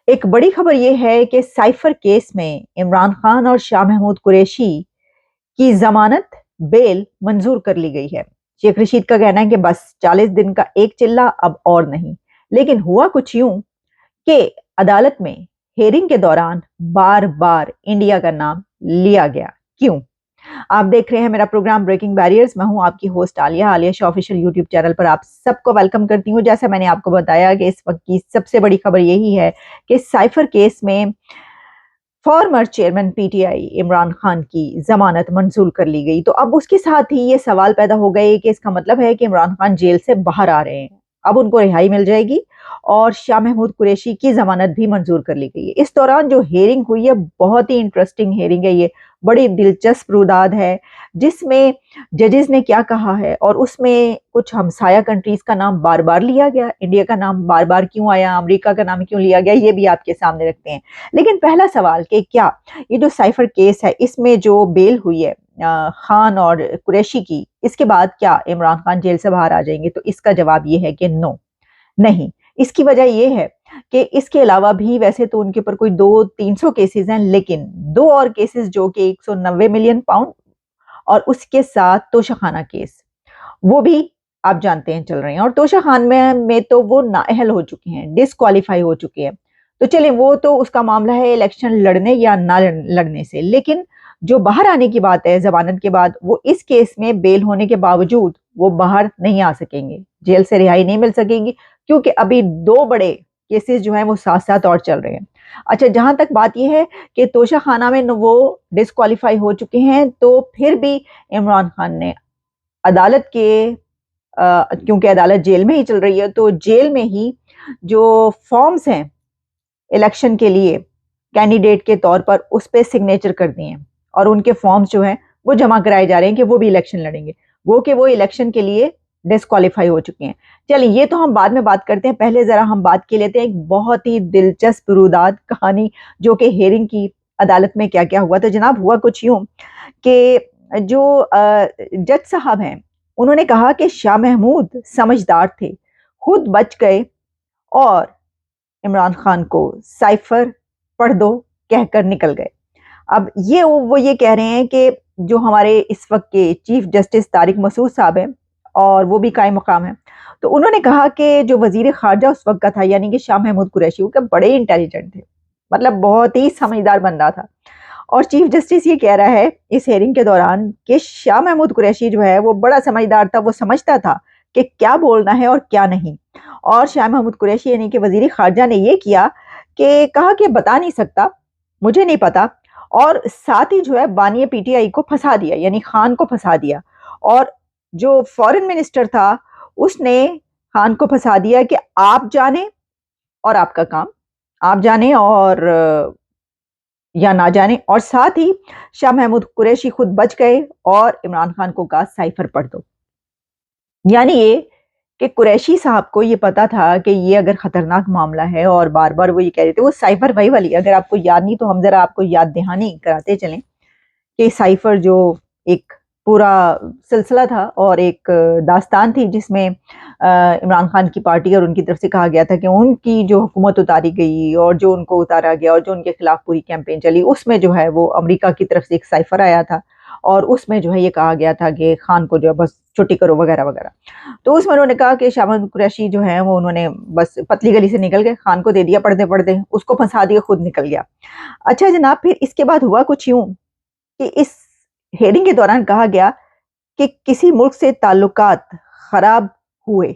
ایک بڑی خبر یہ ہے کہ سائفر کیس میں عمران خان اور شاہ محمود قریشی کی ضمانت بیل منظور کر لی گئی ہے۔ شیخ رشید کا کہنا ہے کہ بس 40 دن کا ایک چلہ اب اور نہیں، لیکن ہوا کچھ یوں کہ عدالت میں ہیرنگ کے دوران بار بار انڈیا کا نام لیا گیا۔ کیوں؟ آپ دیکھ رہے ہیں میرا پروگرام بریکنگ بیریئرز۔ میں ہوں آپ کی ہوسٹ عالیہ شاہ آفیشیل یوٹیوب چینل پر آپ سب کو ویلکم کرتی ہوں۔ جیسا میں نے آپ کو بتایا کہ اس وقت کی سب سے بڑی خبر یہی ہے کہ سائفر کیس میں former chairman P T I Imran Khan کی ضمانت منظور کر لی گئی۔ تو اب اس کے ساتھ ہی یہ سوال پیدا ہو گئے کہ اس کا مطلب ہے کہ عمران خان جیل سے باہر آ رہے ہیں، اب ان کو رہائی مل جائے گی، اور شاہ محمود قریشی کی ضمانت بھی منظور کر لی گئی ہے۔ اس دوران جو ہیرنگ ہوئی ہے بہت ہی انٹرسٹنگ ہیرنگ ہے، یہ بڑی دلچسپ روداد ہے جس میں ججز نے کیا کہا ہے، اور اس میں کچھ ہمسایہ کنٹریز کا نام بار بار لیا گیا۔ انڈیا کا نام بار بار کیوں آیا، امریکہ کا نام کیوں لیا گیا، یہ بھی آپ کے سامنے رکھتے ہیں۔ لیکن پہلا سوال کہ کیا یہ جو سائفر کیس ہے اس میں جو بیل ہوئی ہے خان اور قریشی کی، اس کے بعد کیا عمران خان جیل سے باہر آ جائیں گے؟ تو اس کا جواب یہ ہے کہ نو، نہیں۔ اس کی وجہ یہ ہے کہ اس کے علاوہ بھی ویسے تو ان کے پر کوئی 200-300 کیسز ہیں، لیکن 2 اور کیسز جو کہ 190 ملین پاؤنڈ اور اس کے ساتھ توشہ خانہ کیس، وہ بھی آپ جانتے ہیں چل رہے ہیں، اور توشہ خان میں تو وہ نااہل ہو چکے ہیں، ڈسکوالیفائی ہو چکے ہیں۔ تو چلیں وہ تو اس کا معاملہ ہے الیکشن لڑنے یا نہ لڑنے سے، لیکن جو باہر آنے کی بات ہے ضمانت کے بعد، وہ اس کیس میں بیل ہونے کے باوجود وہ باہر نہیں آ سکیں گے، جیل سے رہائی نہیں مل سکے گی، کیونکہ ابھی 2 بڑے کیسز جو ہیں وہ ساتھ ساتھ اور چل رہے ہیں۔ اچھا، جہاں تک بات یہ ہے کہ توشہ خانہ میں وہ ڈسکوالیفائی ہو چکے ہیں، تو پھر بھی عمران خان نے عدالت کے کیونکہ عدالت جیل میں ہی چل رہی ہے، تو جیل میں ہی جو فارمز ہیں الیکشن کے لیے کینڈیڈیٹ کے طور پر، اس پہ سگنیچر کر دیے ہیں، اور ان کے فارمز جو ہیں وہ جمع کرائے جا رہے ہیں کہ وہ بھی الیکشن لڑیں گے، وہ کہ وہ الیکشن کے لیے ڈسکوالیفائی ہو چکے ہیں۔ چلیے یہ تو ہم بعد میں بات کرتے ہیں، پہلے ذرا ہم بات کے لیتے ہیں ایک بہت ہی دلچسپ روداد کہانی جو کہ ہیرنگ کی عدالت میں کیا کیا ہوا۔ تو جناب ہوا کچھ یوں کہ جو جج صاحب ہیں انہوں نے کہا کہ شاہ محمود سمجھدار تھے، خود بچ گئے اور عمران خان کو سائفر پڑھ دو کہہ کر نکل گئے۔ اب وہ یہ کہہ رہے ہیں کہ جو ہمارے اس وقت کے چیف جسٹس طارق مسعود صاحب ہیں، اور وہ بھی قائم مقام ہیں، تو انہوں نے کہا کہ جو وزیر خارجہ اس وقت کا تھا یعنی کہ شاہ محمود قریشی، وہ کہ بڑے انٹیلیجنٹ تھے، مطلب بہت ہی سمجھدار بندہ تھا، اور چیف جسٹس یہ کہہ رہا ہے اس ہیرنگ کے دوران کہ شاہ محمود قریشی جو ہے وہ بڑا سمجھدار تھا، وہ سمجھتا تھا کہ کیا بولنا ہے اور کیا نہیں، اور شاہ محمود قریشی یعنی کہ وزیر خارجہ نے یہ کیا کہ کہا کہ بتا نہیں سکتا، مجھے نہیں پتا، اور ساتھ ہی جو ہے بانی پی ٹی آئی کو پھنسا دیا، یعنی خان کو پھنسا دیا، اور جو فورن منسٹر تھا اس نے خان کو پھنسا دیا کہ آپ جانیں اور آپ کا کام، آپ جانیں اور یا نہ جانیں، اور ساتھ ہی شاہ محمود قریشی خود بچ گئے اور عمران خان کو کہا سائفر پڑھ دو۔ یعنی یہ کہ قریشی صاحب کو یہ پتا تھا کہ یہ اگر خطرناک معاملہ ہے، اور بار بار وہ یہ کہہ رہے تھے، وہ سائفر وہی والی، اگر آپ کو یاد نہیں تو ہم ذرا آپ کو یاد دہانی کراتے چلیں کہ سائفر جو ایک پورا سلسلہ تھا اور ایک داستان تھی جس میں عمران خان کی پارٹی اور ان کی طرف سے کہا گیا تھا کہ ان کی جو حکومت اتاری گئی اور جو ان کو اتارا گیا اور جو ان کے خلاف پوری کیمپین چلی، اس میں جو ہے وہ امریکہ کی طرف سے ایک سائفر آیا تھا، اور اس میں جو ہے یہ کہا گیا تھا کہ خان کو جو ہے بس چھٹی کرو وغیرہ وغیرہ۔ تو اس میں انہوں نے کہا کہ شاہ محمود قریشی جو ہیں وہ انہوں نے بس پتلی گلی سے نکل گئے، خان کو دے دیا پڑھتے پڑھتے، اس کو پھنسا دیا، خود نکل گیا۔ اچھا جناب، پھر اس کے بعد ہوا کچھ یوں کہ اس ہیرنگ کے دوران کہا گیا کہ کسی ملک سے تعلقات خراب ہوئے،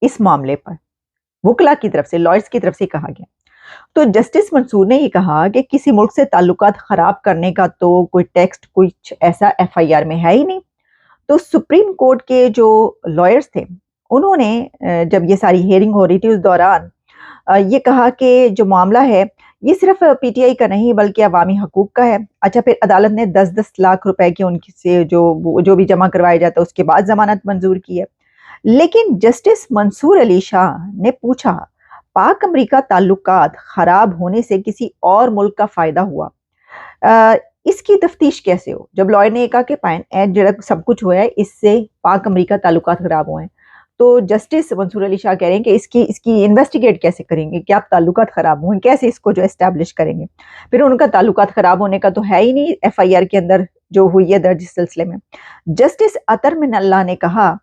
اس معاملے پر وکلا کی طرف سے، لائرز کی طرف سے کہا گیا۔ تو جسٹس منصور نے یہ کہا کہ کسی ملک سے تعلقات خراب کرنے کا تو کوئی ٹیکسٹ کچھ ایسا ایف آئی آر میں ہے ہی نہیں۔ تو سپریم کورٹ کے جو لائرز تھے انہوں نے جب یہ ساری ہیرنگ ہو رہی تھی اس دوران یہ کہا کہ جو معاملہ ہے یہ صرف پی ٹی آئی کا نہیں بلکہ عوامی حقوق کا ہے۔ اچھا، پھر عدالت نے 10-10 لاکھ روپے کی ان سے جو بھی جمع کروایا جاتا ہے اس کے بعد ضمانت منظور کی ہے۔ لیکن جسٹس منصور علی شاہ نے پوچھا، پاک امریکہ تعلقات خراب ہونے سے کسی اور ملک کا فائدہ ہوا، اس کی تفتیش کیسے ہو؟ جب لائر نے کہا کہ جڑا سب کچھ ہوا ہے اس سے پاک امریکہ تعلقات خراب ہوئے ہیں، تو جسٹس منصور علی شاہ کہہ رہے ہیں کہ اس کی انویسٹیگیٹ کیسے کریں گے، کیا تعلقات خراب ہوئے، کیسے اس کو جو اسٹیبلش کریں گے. پھر ان کا تعلقات خراب ہونے کا تو ہے ہی نہیں ایف آئی آر کے اندر جو ہوئی ہے درج اس سلسلے میں. جسٹس اطہر من اللہ نے کہا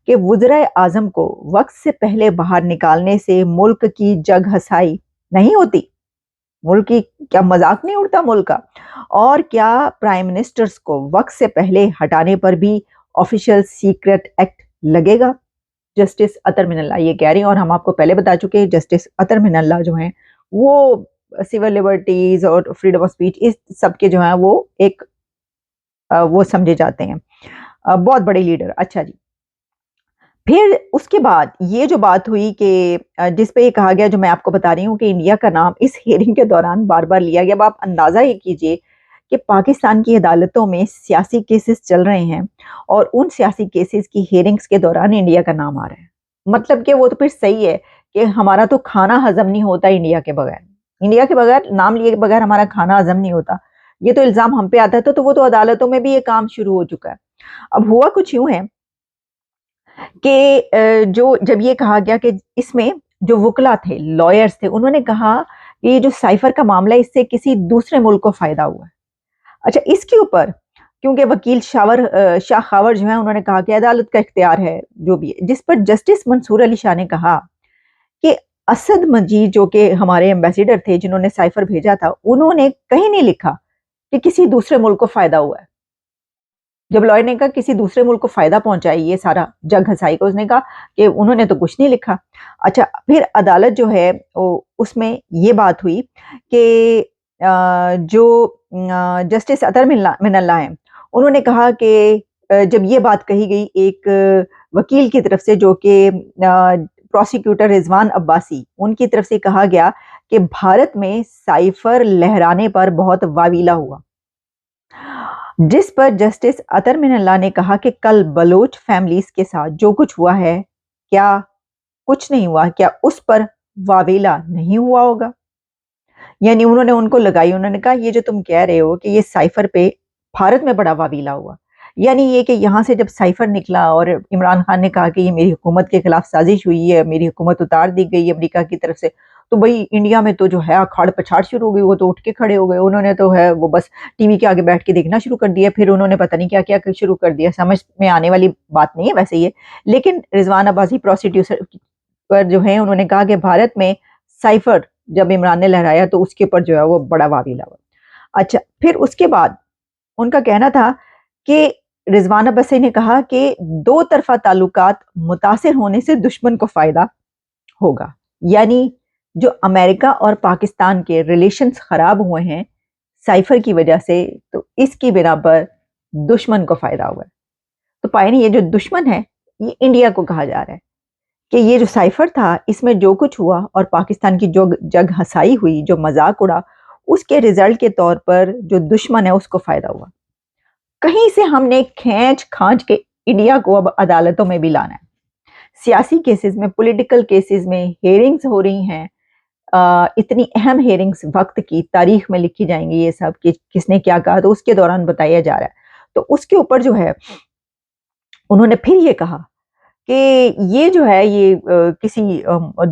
کہ وزرائے اعظم کو وقت سے پہلے باہر نکالنے سے ملک کی جگ ہسائی نہیں ہوتی، ملک کی کیا مذاق نہیں اڑتا ملک کا، اور کیا پرائم منسٹرز کو وقت سے پہلے ہٹانے پر بھی آفیشل سیکرٹ ایکٹ لگے گا. جسٹس اطہر من اللہ یہ کہہ رہی ہیں، اور ہم آپ کو پہلے بتا چکے ہیں جسٹس اطہر من اللہ جو ہیں وہ سول لبرٹیز اور فریڈم آف اسپیچ اس سب کے جو ہیں وہ ایک وہ سمجھے جاتے ہیں بہت بڑے لیڈر. اچھا جی، پھر اس کے بعد یہ جو بات ہوئی کہ جس پہ یہ کہا گیا جو میں آپ کو بتا رہی ہوں کہ انڈیا کا نام اس ہیئرنگ کے دوران بار بار لیا گیا. اب آپ اندازہ یہ کیجئے کہ پاکستان کی عدالتوں میں سیاسی کیسز چل رہے ہیں اور ان سیاسی کیسز کی ہیئرنگز کے دوران انڈیا کا نام آ رہا ہے. مطلب کہ وہ تو پھر صحیح ہے کہ ہمارا تو کھانا ہضم نہیں ہوتا انڈیا کے بغیر نام لیے کے بغیر ہمارا کھانا ہضم نہیں ہوتا. یہ تو الزام ہم پہ آتا ہے تو وہ تو عدالتوں میں بھی یہ کام شروع ہو چکا ہے. اب ہوا کچھ یوں ہے کہ جب یہ کہا گیا کہ اس میں جو وکلا تھے، لائرز تھے، انہوں نے کہا کہ یہ جو سائفر کا معاملہ اس سے کسی دوسرے ملک کو فائدہ ہوا ہے. اچھا، اس کے اوپر کیونکہ وکیل شاہ خاور جو ہیں انہوں نے کہا کہ عدالت کا اختیار ہے جو بھی ہے، جس پر جسٹس منصور علی شاہ نے کہا کہ اسد مجید جو کہ ہمارے ایمبیسیڈر تھے جنہوں نے سائفر بھیجا تھا، انہوں نے کہیں نہیں لکھا کہ کسی دوسرے ملک کو فائدہ ہوا ہے. جب لائر نے کہا کسی دوسرے ملک کو فائدہ پہنچائی یہ سارا جگ ہسائی کو، اس نے کہا کہ انہوں نے تو کچھ نہیں لکھا. اچھا، پھر عدالت جو ہے اس میں یہ بات ہوئی کہ جو جسٹس اطہر من اللہ ہیں انہوں نے کہا کہ جب یہ بات کہی گئی ایک وکیل کی طرف سے جو کہ پروسیکیوٹر رضوان عباسی، ان کی طرف سے کہا گیا کہ بھارت میں سائفر لہرانے پر بہت واویلا ہوا، جس پر جسٹس اطہر من اللہ نے کہا کہ کل بلوچ فیملیز کے ساتھ جو کچھ ہوا ہے کیا کچھ نہیں ہوا، کیا اس پر واویلا نہیں ہوا ہوگا. یعنی انہوں نے ان کو لگائی، انہوں نے کہا یہ جو تم کہہ رہے ہو کہ یہ سائفر پہ بھارت میں بڑا واویلا ہوا، یعنی یہ کہ یہاں سے جب سائفر نکلا اور عمران خان نے کہا کہ یہ میری حکومت کے خلاف سازش ہوئی ہے، میری حکومت اتار دی گئی امریکہ کی طرف سے، تو بھئی انڈیا میں تو جو ہے کھاڑ پچھاڑ شروع ہو گئی، وہ تو اٹھ کے کھڑے ہو گئے، انہوں نے تو ہے وہ بس ٹی وی کے آگے بیٹھ کے دیکھنا شروع کر دیا. پھر انہوں نے پتہ نہیں کیا کیا شروع کر دیا، سمجھ میں آنے والی بات نہیں ہے ویسے یہ. لیکن رضوان عباسی پروسیکیوٹر پر جو ہے انہوں نے کہا کہ بھارت میں سائفر جب عمران نے لہرایا تو اس کے اوپر جو ہے وہ بڑا واویلا ہوا. اچھا، پھر اس کے بعد ان کا کہنا تھا کہ رضوان عباسی نے کہا کہ دو طرفہ تعلقات متاثر ہونے سے دشمن کو فائدہ ہوگا، یعنی جو امریکہ اور پاکستان کے ریلیشنز خراب ہوئے ہیں سائفر کی وجہ سے، تو اس کی بنا پر دشمن کو فائدہ ہوا ہے. تو پائے نہیں، یہ جو دشمن ہے یہ انڈیا کو کہا جا رہا ہے کہ یہ جو سائفر تھا اس میں جو کچھ ہوا اور پاکستان کی جو جگ ہسائی ہوئی، جو مذاق اڑا، اس کے ریزلٹ کے طور پر جو دشمن ہے اس کو فائدہ ہوا. کہیں سے ہم نے کھینچ کھانچ کے انڈیا کو اب عدالتوں میں بھی لانا ہے. سیاسی کیسز میں، پولیٹیکل کیسز میں ہیئرنگز ہو رہی ہیں، اتنی اہم ہیئرنگز وقت کی تاریخ میں لکھی جائیں گی، یہ سب کہ کس نے کیا کہا تو اس کے دوران بتایا جا رہا ہے. تو اس کے اوپر جو ہے انہوں نے پھر یہ کہا کہ یہ جو ہے یہ کسی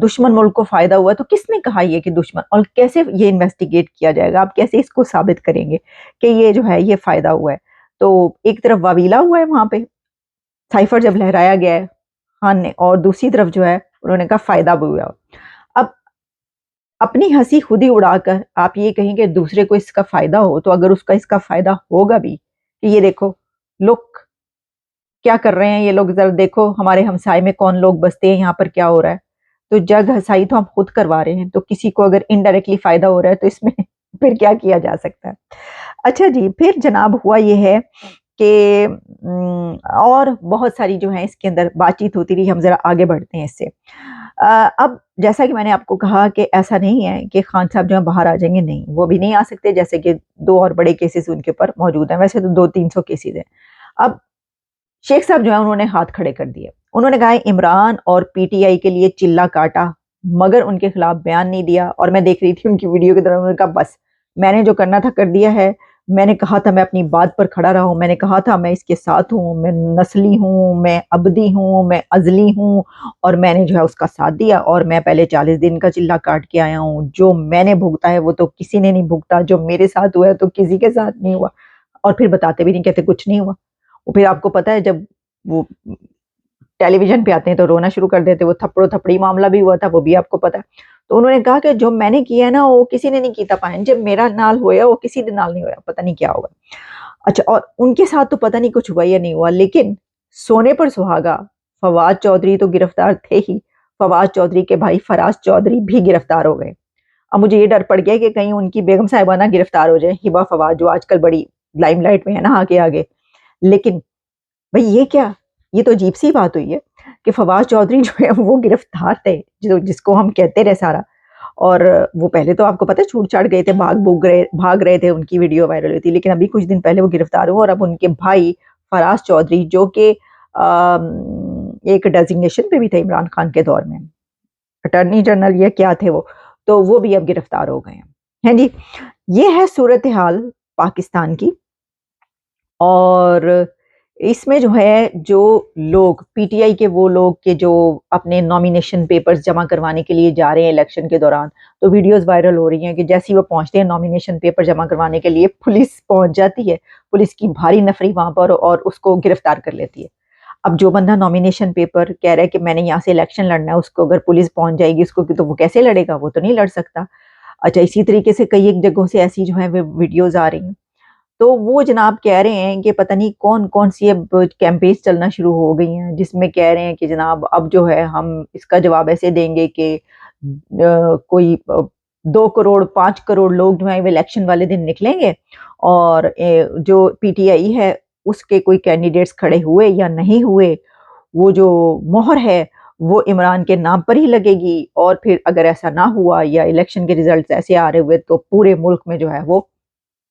دشمن ملک کو فائدہ ہوا، تو کس نے کہا یہ کہ دشمن، اور کیسے یہ انویسٹیگیٹ کیا جائے گا، آپ کیسے اس کو ثابت کریں گے کہ یہ جو ہے یہ فائدہ ہوا ہے. تو ایک طرف واویلا ہوا ہے وہاں پہ سائفر جب لہرایا گیا ہے خان نے، اور دوسری طرف جو ہے انہوں نے کہا فائدہ بھی ہوا. اب اپنی ہنسی خود ہی اڑا کر آپ یہ کہیں کہ دوسرے کو اس کا فائدہ ہو، تو اگر اس کا فائدہ ہوگا بھی کہ یہ دیکھو لوگ کیا کر رہے ہیں، یہ لوگ ذرا دیکھو ہمارے ہمسائے میں کون لوگ بستے ہیں، یہاں پر کیا ہو رہا ہے، تو جگ ہسائی تو ہم خود کروا رہے ہیں، تو کسی کو اگر انڈائریکٹلی فائدہ ہو رہا ہے تو اس میں پھر کیا کیا جا سکتا ہے. اچھا جی، پھر جناب ہوا یہ ہے کہ اور بہت ساری جو ہیں اس کے اندر بات چیت ہوتی رہی. ہم ذرا آگے بڑھتے ہیں اس سے. اب جیسا کہ میں نے آپ کو کہا کہ ایسا نہیں ہے کہ خان صاحب جو ہیں باہر آ جائیں گے، نہیں، وہ بھی نہیں آ سکتے، جیسے کہ 2 اور بڑے کیسز ان کے اوپر موجود ہیں، ویسے تو 200-300 کیسز ہیں. اب شیخ صاحب جو ہیں انہوں نے ہاتھ کھڑے کر دیے، انہوں نے کہا عمران اور پی ٹی آئی کے لیے چلا کاٹا مگر ان کے خلاف بیان نہیں دیا. اور میں دیکھ رہی تھی ان کی ویڈیو کے دوران، انہوں نے کہا بس میں نے جو کرنا تھا کر دیا ہے، میں نے کہا تھا میں اپنی بات پر کھڑا رہا ہوں، میں نے کہا تھا میں اس کے ساتھ ہوں، میں نسلی ہوں، میں ابدی ہوں، میں ازلی ہوں، اور میں نے جو ہے اس کا ساتھ دیا، اور میں پہلے 40 دن کا چلہ کاٹ کے آیا ہوں، جو میں نے بھگتا ہے وہ تو کسی نے نہیں بھگتا، جو میرے ساتھ ہوا ہے تو کسی کے ساتھ نہیں ہوا، اور پھر بتاتے بھی نہیں، کہتے کچھ نہیں ہوا۔ اور پھر آپ کو پتا ہے جب وہ ٹیلی ویژن پہ آتے ہیں تو رونا شروع کر دیتے، وہ تھپڑو تھپڑی معاملہ بھی ہوا تھا، وہ بھی آپ کو پتا ہے۔ تو انہوں نے کہا کہ جو میں نے کیا ہے نا وہ کسی نے نہیں کیتا پائیں، جب میرا نال ہویا وہ کسی دے نال نہیں ہویا، پتہ نہیں کیا ہوگا۔ اچھا، اور ان کے ساتھ تو پتہ نہیں کچھ ہوا یا نہیں ہوا، لیکن سونے پر سہاگا فواد چودھری تو گرفتار تھے ہی، فواد چودھری کے بھائی فراز چودھری بھی گرفتار ہو گئے۔ اب مجھے یہ ڈر پڑ گیا کہ کہیں ان کی بیگم صاحبہ نہ گرفتار ہو جائے، ہبہ فواد جو آج کل بڑی لائم لائٹ میں ہے نا آگے آگے۔ لیکن بھئی یہ کیا، یہ تو عجیب سی بات ہوئی ہے کہ فواد چودھری جو ہے وہ گرفتار تھے، جس کو ہم کہتے رہے سارا، اور وہ پہلے تو آپ کو پتہ ہے چھوٹ چھاٹ گئے تھے، بھاگ رہے تھے، ان کی ویڈیو وائرل ہوئی تھی، لیکن ابھی کچھ دن پہلے وہ گرفتار ہوئے، اور اب ان کے بھائی فراز چودھری جو کہ ایک ڈیزگنیشن پہ بھی تھے عمران خان کے دور میں، اٹارنی جنرل یا کیا تھے وہ، تو وہ بھی اب گرفتار ہو گئے ہیں جی۔ یہ ہے صورتحال پاکستان کی، اور اس میں جو ہے جو لوگ پی ٹی آئی کے وہ لوگ کہ جو اپنے نامینیشن پیپرز جمع کروانے کے لیے جا رہے ہیں الیکشن کے دوران، تو ویڈیوز وائرل ہو رہی ہیں کہ جیسے ہی وہ پہنچتے ہیں نامینیشن پیپر جمع کروانے کے لیے، پولیس پہنچ جاتی ہے، پولیس کی بھاری نفری وہاں پر، اور اس کو گرفتار کر لیتی ہے۔ اب جو بندہ نامینیشن پیپر کہہ رہا ہے کہ میں نے یہاں سے الیکشن لڑنا ہے، اس کو اگر پولیس پہنچ جائے گی اس کو، تو وہ کیسے لڑے گا، وہ تو نہیں لڑ سکتا۔ اچھا، اسی طریقے سے کئی ایک جگہوں سے ایسی جو ہے ویڈیوز آ رہی ہیں، تو وہ جناب کہہ رہے ہیں کہ پتہ نہیں کون کون سی اب کیمپینز چلنا شروع ہو گئی ہیں، جس میں کہہ رہے ہیں کہ جناب اب جو ہے ہم اس کا جواب ایسے دیں گے کہ کوئی 2 کروڑ 5 کروڑ لوگ جو ہیں وہ الیکشن والے دن نکلیں گے، اور جو پی ٹی آئی ہے اس کے کوئی کینڈیڈیٹس کھڑے ہوئے یا نہیں ہوئے، وہ جو مہر ہے وہ عمران کے نام پر ہی لگے گی، اور پھر اگر ایسا نہ ہوا یا الیکشن کے ریزلٹس ایسے آ رہے ہوئے تو پورے ملک میں جو ہے وہ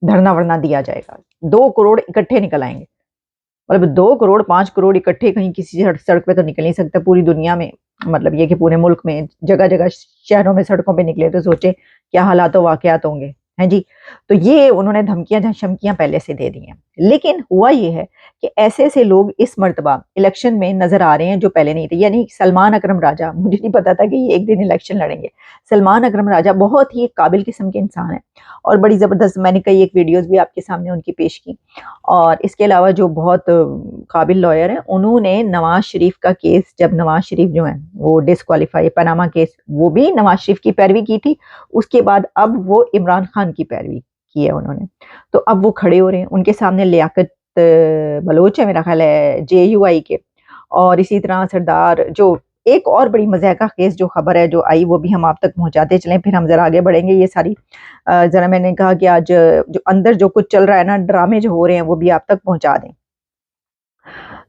دھرنا ورنا دیا جائے گا۔ 2 کروڑ اکٹھے نکل آئیں گے، مطلب 2 کروڑ 5 کروڑ اکٹھے کہیں کسی سڑک پہ تو نکل نہیں سکتا پوری دنیا میں، مطلب یہ کہ پورے ملک میں جگہ جگہ شہروں میں سڑکوں پہ نکلے تو سوچیں کیا حالات و واقعات ہوں گے، ہیں جی۔ تو یہ انہوں نے دھمکیاں شمکیاں پہلے سے دے دی ہیں، لیکن ہوا یہ ہے کہ ایسے ایسے لوگ اس مرتبہ الیکشن میں نظر آ رہے ہیں جو پہلے نہیں تھے، یعنی سلمان اکرم راجہ، مجھے نہیں پتا تھا کہ یہ ایک دن الیکشن لڑیں گے۔ سلمان اکرم راجہ بہت ہی قابل قسم کے انسان ہیں، اور بڑی زبردست، میں نے کئی ایک ویڈیوز بھی آپ کے سامنے ان کی پیش کی، اور اس کے علاوہ جو بہت قابل لائر ہیں، انہوں نے نواز شریف کا کیس، جب نواز شریف جو ہیں وہ ڈسکوالیفائی، پاناما کیس، وہ بھی نواز شریف کی پیروی کی تھی، اس کے بعد اب وہ عمران خان کی پیروی کی ہے انہوں نے، تو اب وہ کھڑے ہو رہے ہیں، ان کے سامنے لیاقت بلوچ ہے میرا خیال ہے جے یو آئی کے، اور اسی طرح سردار، جو ایک اور بڑی مزاحقہ خیز جو خبر ہے جو آئی وہ بھی ہم آپ تک پہنچاتے چلیں، پھر ہم ذرا آگے بڑھیں گے۔ یہ ساری ذرا میں نے کہا کہ آج جو اندر جو کچھ چل رہا ہے نا، ڈرامے جو ہو رہے ہیں وہ بھی آپ تک پہنچا دیں۔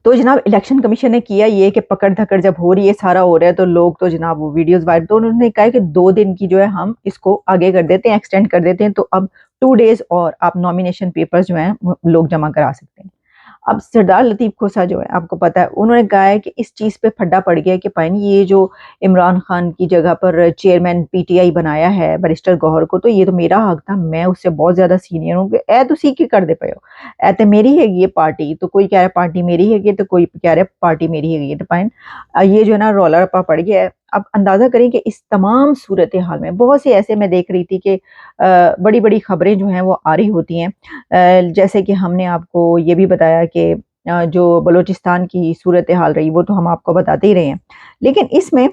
تو جناب الیکشن کمیشن نے کیا یہ کہ پکڑ دھکڑ جب ہو رہی ہے، سارا ہو رہا ہے، تو لوگ تو جناب وہ ویڈیوز وائرل، تو انہوں نے کہا کہ 2 دن کی جو ہے ہم اس کو آگے کر دیتے ہیں، ایکسٹینڈ کر دیتے ہیں، تو اب 2 days اور آپ نامینیشن پیپرز جو ہیں لوگ جمع کرا سکتے ہیں۔ اب سردار لطیف کھوسہ جو ہے آپ کو پتا ہے، انہوں نے کہا ہے کہ اس چیز پہ پھڈا پڑ گیا کہ پائیں یہ جو عمران خان کی جگہ پر چیئرمین پی ٹی آئی بنایا ہے بیرسٹر گوہر کو، تو یہ تو میرا حق تھا، میں اس سے بہت زیادہ سینئر ہوں، کہ اے تسی کی کر دے پے ہو، اے تے میری ہے یہ پارٹی، تو کوئی کہہ رہا ہے پارٹی میری ہے یہ، تو کوئی کہہ رہا ہے پارٹی میری ہے یہ، تو پائیں یہ جو ہے نا رولا رپا پڑ گیا ہے۔ اب اندازہ کریں کہ اس تمام صورتحال میں بہت سے ایسے میں دیکھ رہی تھی کہ بڑی بڑی خبریں جو ہیں وہ آ رہی ہوتی ہیں، جیسے کہ ہم نے آپ کو یہ بھی بتایا کہ جو بلوچستان کی صورتحال رہی وہ تو ہم آپ کو بتاتے ہی رہے ہیں، لیکن اس میں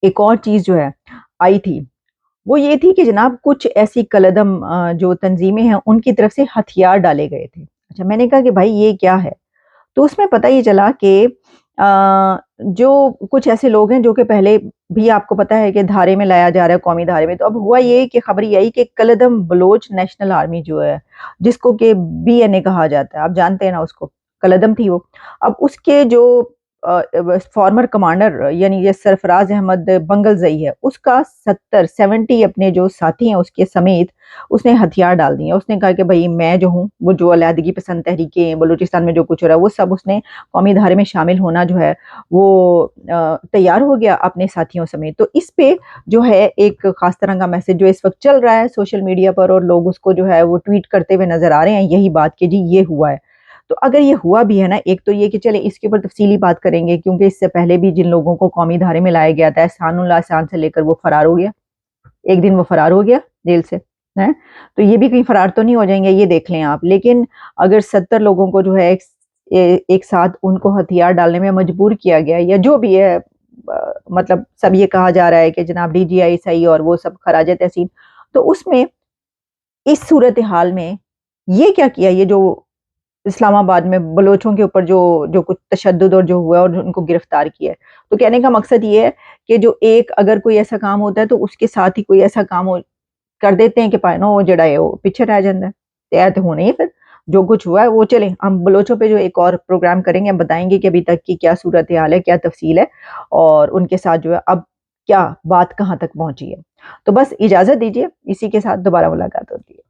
ایک اور چیز جو ہے آئی تھی وہ یہ تھی کہ جناب کچھ ایسی کلعدم جو تنظیمیں ہیں ان کی طرف سے ہتھیار ڈالے گئے تھے۔ اچھا، میں نے کہا کہ بھائی یہ کیا ہے، تو اس میں پتہ یہ چلا کہ جو کچھ ایسے لوگ ہیں جو کہ پہلے بھی آپ کو پتہ ہے کہ دھارے میں لایا جا رہا ہے، قومی دھارے میں، تو اب ہوا یہ کہ خبر یہ آئی کہ کلعدم بلوچ نیشنل آرمی جو ہے، جس کو کہ بی این اے کہا جاتا ہے، آپ جانتے ہیں نا اس کو، کلعدم تھی وہ، اب اس کے جو فارمر کمانڈر یعنی یہ سرفراز احمد بنگلزئی ہے، اس کا 70 اپنے جو ساتھی ہیں اس کے سمیت اس نے ہتھیار ڈال دیے. اس نے کہا کہ بھائی میں جو ہوں، وہ جو علیحدگی پسند تحریکیں بلوچستان میں جو کچھ ہو رہا ہے وہ سب اس نے قومی دھارے میں شامل ہونا جو ہے وہ تیار ہو گیا اپنے ساتھیوں سمیت. تو اس پہ جو ہے ایک خاص طرح کا میسج جو اس وقت چل رہا ہے سوشل میڈیا پر، اور لوگ اس کو جو ہے وہ ٹویٹ کرتے ہوئے نظر آ رہے ہیں یہی بات کہ جی یہ ہوا ہے. تو اگر یہ ہوا بھی ہے نا، ایک تو یہ کہ چلے اس کے اوپر تفصیلی بات کریں گے، کیونکہ اس سے پہلے بھی جن لوگوں کو قومی دھارے میں لایا گیا تھا، احسان اللہ احسان سے لے کر وہ فرار ہو گیا، ایک دن وہ فرار ہو گیا جیل سے، تو یہ بھی کہیں فرار تو نہیں ہو جائیں گے، یہ دیکھ لیں آپ. لیکن اگر 70 لوگوں کو جو ہے ایک ساتھ ان کو ہتھیار ڈالنے میں مجبور کیا گیا، یا جو بھی ہے، مطلب سب یہ کہا جا رہا ہے کہ جناب ڈی جی آئی صحیح اور وہ سب خراج تحسین، تو اس میں اس صورتحال میں یہ کیا کیا، یہ جو اسلام آباد میں بلوچوں کے اوپر جو کچھ تشدد اور جو ہوا اور ان کو گرفتار کیا ہے، تو کہنے کا مقصد یہ ہے کہ جو ایک اگر کوئی ایسا کام ہوتا ہے تو اس کے ساتھ ہی کوئی ایسا کام کر دیتے ہیں کہ پائنو وہ جڑا ہے وہ پیچھے رہ جاتا ہے. تیار تو ہونے ہی پھر جو کچھ ہوا ہے وہ چلیں ہم بلوچوں پہ جو ایک اور پروگرام کریں گے، ہم بتائیں گے کہ ابھی تک کی کیا صورتحال ہے، کیا تفصیل ہے، اور ان کے ساتھ جو ہے اب کیا بات کہاں تک پہنچی ہے. تو بس اجازت دیجیے، اسی کے ساتھ دوبارہ ملاقات ہوتی ہے.